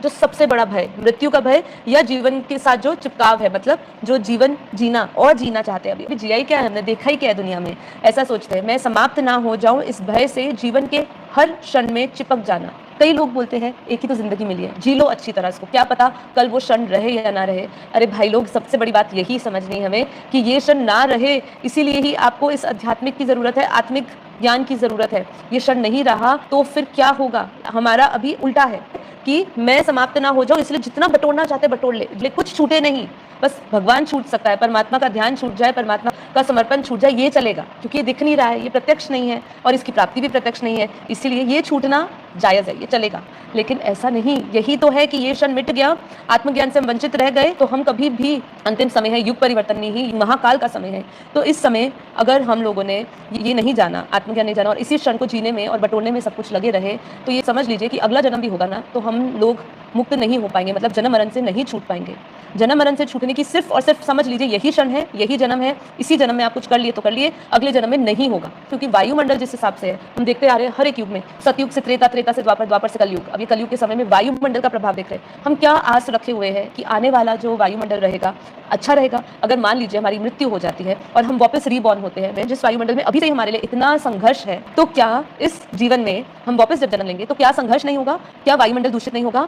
जो सबसे बड़ा भय, मृत्यु का भय या जीवन के साथ जो चिपकाव है, मतलब जो जीवन जीना और जीना चाहते हैं, अभी जिया ही क्या है, हमने देखा ही क्या है दुनिया में, ऐसा सोचते हैं। मैं समाप्त ना हो जाऊं इस भय से, जीवन के हर क्षण में चिपक जाना। कई लोग बोलते हैं एक ही तो जिंदगी मिली है, जी लो अच्छी तरह इसको, क्या पता कल वो क्षण रहे या ना रहे। अरे भाई लोग, सबसे बड़ी बात यही समझनी है हमें कि ये क्षण ना रहे, इसीलिए ही आपको इस आध्यात्मिक की जरूरत है, आत्मिक ज्ञान की जरूरत है। ये क्षण नहीं रहा तो फिर क्या होगा? हमारा अभी उल्टा है कि मैं समाप्त ना हो जाऊं, इसलिए जितना बटोरना चाहते बटोर ले, कुछ छूटे नहीं। बस भगवान छूट सकता है, परमात्मा का ध्यान छूट जाए, परमात्मा का समर्पण छूट जाए, ये चलेगा, क्योंकि ये दिख नहीं रहा है, ये प्रत्यक्ष नहीं है और इसकी प्राप्ति भी प्रत्यक्ष नहीं है, इसीलिए ये छूटना जायज़ है, ये चलेगा। लेकिन ऐसा नहीं, यही तो है कि ये क्षण मिट गया, आत्मज्ञान से हम वंचित रह गए, तो हम कभी भी, अंतिम समय है, युग परिवर्तन नहीं, महाकाल का समय है। तो इस समय अगर हम लोगों ने ये नहीं जाना, आत्मज्ञान नहीं जाना और इसी क्षण को जीने में और बटोरने में सब कुछ लगे रहे, तो ये समझ लीजिए कि अगला जन्म भी होगा ना, तो हम लोग मुक्त नहीं हो पाएंगे, मतलब जन्म मरण से नहीं छूट पाएंगे। जन्म मरण से छूटने की सिर्फ और सिर्फ समझ लीजिए यही क्षण है, यही जन्म है, इसी जन्म में आप कुछ कर लिए तो कर लिए, अगले जन्म में नहीं होगा। क्योंकि वायुमंडल जिस हिसाब से है, हम देखते आ रहे हैं हर एक युग में, सतयुग से त्रेता, त्रेता से द्वापर, द्वापर से कलयुग, अब ये कलयुग के समय में वायुमंडल का प्रभाव देख रहे हैं। हम क्या आस रखे हुए हैं कि आने वाला जो वायुमंडल रहेगा अच्छा रहेगा? अगर मान लीजिए हमारी मृत्यु हो जाती है और हम वापस रीबॉर्न होते हैं जिस वायुमंडल में अभी से हमारे लिए इतना संघर्ष है, तो क्या इस जीवन में हम वापस जब जन्म लेंगे तो क्या संघर्ष नहीं होगा? क्या वायुमंडल दूषित नहीं होगा?